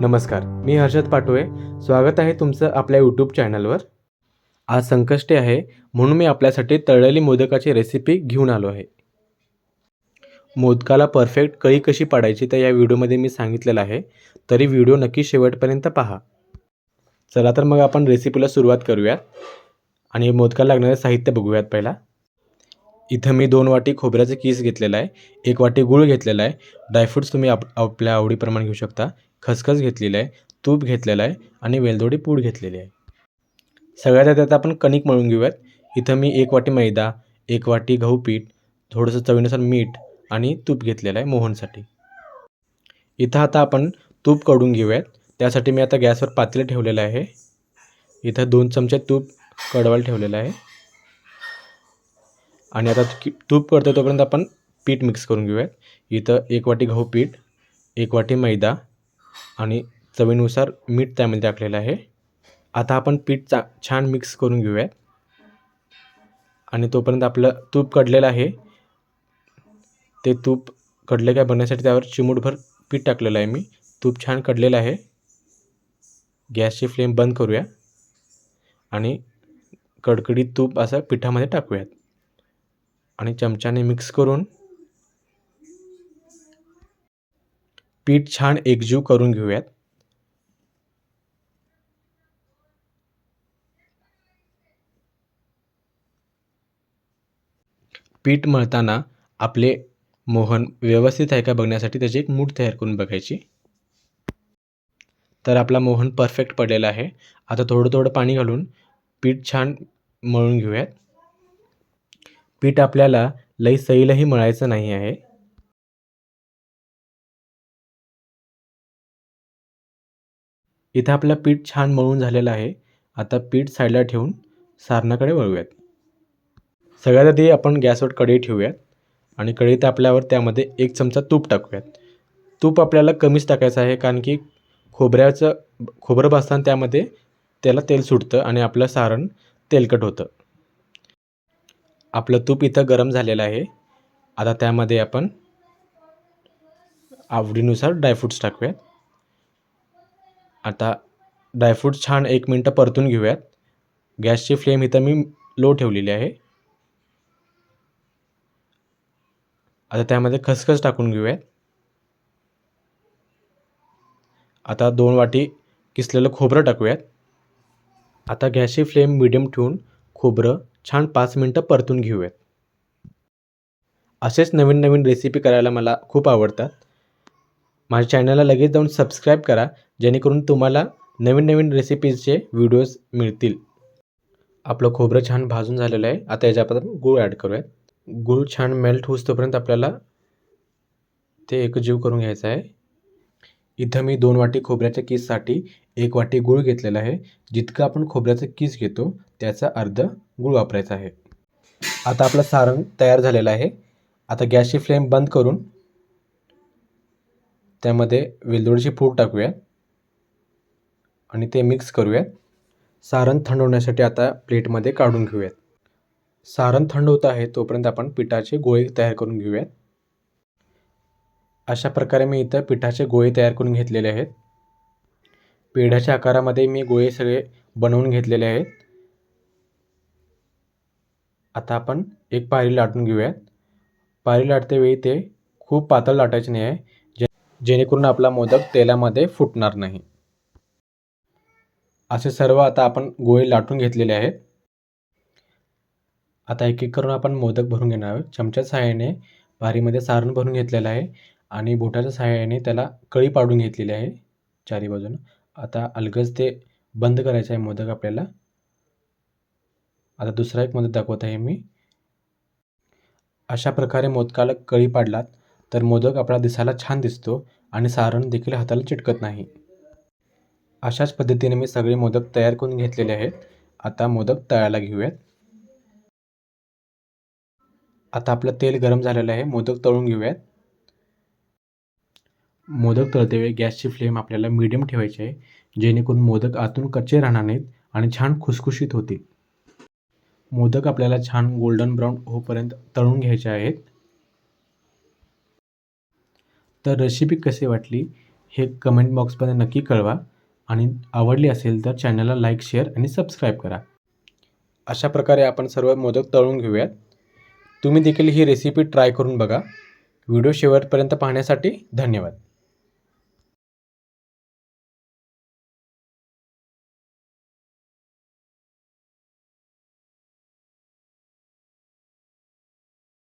नमस्कार, मी हर्षद पाटोळे. स्वागत आहे तुमचं आपल्या यूट्यूब चॅनलवर. आज संकष्टी आहे म्हणून मी आपल्यासाठी तळलेली मोदकाची रेसिपी घेऊन आलो आहे. मोदकाला परफेक्ट कळी कशी पाडायची तर या व्हिडिओमध्ये मी सांगितलेलं आहे, तरी व्हिडिओ नक्की शेवटपर्यंत पहा. चला तर मग आपण रेसिपीला सुरुवात करूयात आणि मोदकाला लागणारे साहित्य बघूयात. पहिला इथं मी 2 वाटी खोबऱ्याचं किस घेतलेला आहे, 1 वाटी गूळ घेतलेला आहे, ड्रायफ्रूट्स तुम्ही आपल्या आवडीप्रमाणे घेऊ शकता, खसखस घेतलेली आहे, तूप घेतलेलं आहे आणि वेलदोडी पूड घेतलेली आहे. सगळ्यात आधी आता आपण कणिक मळून घेऊयात. इथं मी 1 वाटी मैदा, 1 वाटी गहू पीठ, थोडंसं चवीनुसार मीठ आणि तूप घेतलेलं आहे मोहनसाठी. इथं आता आपण तूप कडून घेऊयात. त्यासाठी मी आता गॅसवर पातेलं ठेवलेलं आहे. इथं 2 चमचे तूप कडवायला ठेवलेलं आहे आणि आता तूप कडतं तोपर्यंत आपण पीठ मिक्स करून घेऊयात. इथं 1 वाटी गहू पीठ, 1 वाटी मैदा आणि चवीनुसार मीठ त्यामध्ये टाकलेलं आहे. आता आपण पीठ छान मिक्स करून घेऊयात आणि तोपर्यंत आपलं तूप कडलेलं आहे. ते तूप कडले काय बनण्यासाठी त्यावर चिमूटभर पीठ टाकलेलं आहे मी. तूप छान कडलेलं आहे. गॅसची फ्लेम बंद करूया आणि कडकडीत तूप असं पिठामध्ये टाकूयात आणि चमच्याने मिक्स करून पीठ छान एकजीव करून घेऊयात. पीठ मळताना आपले मोहन व्यवस्थित आहे का बघण्यासाठी त्याची एक मूठ तयार करून बघायची. तर आपला मोहन परफेक्ट पडलेला आहे. आता थोडं थोडं पाणी घालून पीठ छान मळून घेऊयात. पीठ आपल्याला लई सैलही मळायचं नाही आहे. इथं आपलं पीठ छान मळून झालेलं आहे. आता पीठ साईडला ठेवून सारणाकडे वळूयात. सगळ्यात आधी आपण गॅसवर कढई ठेवूयात आणि कढई तापल्यावर त्यामध्ये 1 चमचा तूप टाकूयात. तूप आपल्याला कमीच टाकायचं आहे, कारण की खोबरं भाजताना त्यामध्ये त्याला तेल सुटतं आणि आपलं सारण तेलकट होतं. आपलं तूप इथं गरम झालेलं आहे. आता त्यामध्ये आपण आवडीनुसार ड्रायफ्रूट्स टाकूयात. आता ड्रायफ्रूट्स छान 1 मिनटं परतून घेऊयात. गॅसची फ्लेम इथं मी लो ठेवलेली आहे. आता त्यामध्ये खसखस टाकून घेऊयात. आता 2 वाटी किसलेलं खोबरं टाकूयात. आता गॅसची फ्लेम मीडियम ठेवून खोबरं छान 5 मिनटं परतून घेऊयात. असेच नवीन नवीन रेसिपी करायला मला खूप आवडतात. माझ्या चॅनलला लगेच जाऊन सबस्क्राईब करा, जेणेकरून तुम्हाला नवीन नवीन रेसिपीजचे व्हिडिओज मिळतील. आपलं खोबरं छान भाजून झालेलं आहे. आता याच्यात आपण गूळ ॲड करूयात. गूळ छान मेल्ट होईस्तोपर्यंत आपल्याला ते एकजीव करून घ्यायचं आहे. इथं मी 2 वाटी खोबऱ्याच्या किससाठी 1 वाटी गूळ घेतलेला आहे. जितकं आपण खोबऱ्याचं किस घेतो त्याचा अर्ध गूळ वापरायचा आहे. आता आपलं सारण तयार झालेलं आहे. आता गॅसची फ्लेम बंद करून त्यामध्ये वेलदोडीची पूड टाकूयात आणि ते मिक्स करूयात. सारण थंड होण्यासाठी आता प्लेटमध्ये काढून घेऊयात. सारण थंड होत आहे तोपर्यंत आपण पिठाचे गोळे तयार करून घेऊयात. अशा प्रकारे मी इथं पिठाचे गोळे तयार करून घेतलेले आहेत. पेढ्याच्या आकारामध्ये मी गोळे सगळे बनवून घेतलेले आहेत. आता आपण एक पायरी लाटून घेऊयात. पायरी लाटतेवेळी ते खूप पातळ लाटायचे नाही आहे, जेणेकरून आपला मोदक तेलामध्ये फुटणार नाही. असे सर्व आता आपण गोळे लाटून घेतलेले आहेत. आता एक एक करून आपण मोदक भरून घेणार आहोत. चमच्याच्या सहाय्याने पारीमध्ये सारण भरून घेतलेलं आहे आणि बोटाच्या सहाय्याने त्याला कळी पाडून घेतलेली आहे चारी बाजूनं. आता अलगद ते बंद करायचं आहे मोदक आपल्याला. आता दुसरा एक मोदक दाखवत आहे मी. अशा प्रकारे मोदकाला कळी पाडलात तर मोदक आपला दिसायला छान दिसतो आणि सारण देखील हाताला चिटकत नाही. अशाच पद्धतीने मी सगळे मोदक तयार करून घेतलेले आहेत. आता मोदक तळायला घेऊयात. आता आपलं तेल गरम झालेलं आहे. मोदक तळून घेऊयात. मोदक तळतेवेळी गॅसची फ्लेम आपल्याला मीडियम ठेवायची आहे, जेणेकरून मोदक आतून कच्चे राहणार नाहीत आणि छान खुसखुशीत होतील. मोदक आपल्याला छान गोल्डन ब्राऊन होईपर्यंत तळून घ्यायचे आहेत. तर रेसिपी कशी वाटली हे कमेंट बॉक्समध्ये नक्की कळवा आणि आवडली असेल तर चॅनलला लाईक, शेअर आणि सबस्क्राईब करा. अशा प्रकारे आपण सर्व मोदक तळून घेऊयात. तुम्ही देखील ही रेसिपी ट्राय करून बघा. व्हिडिओ शेवटपर्यंत पाहण्यासाठी धन्यवाद.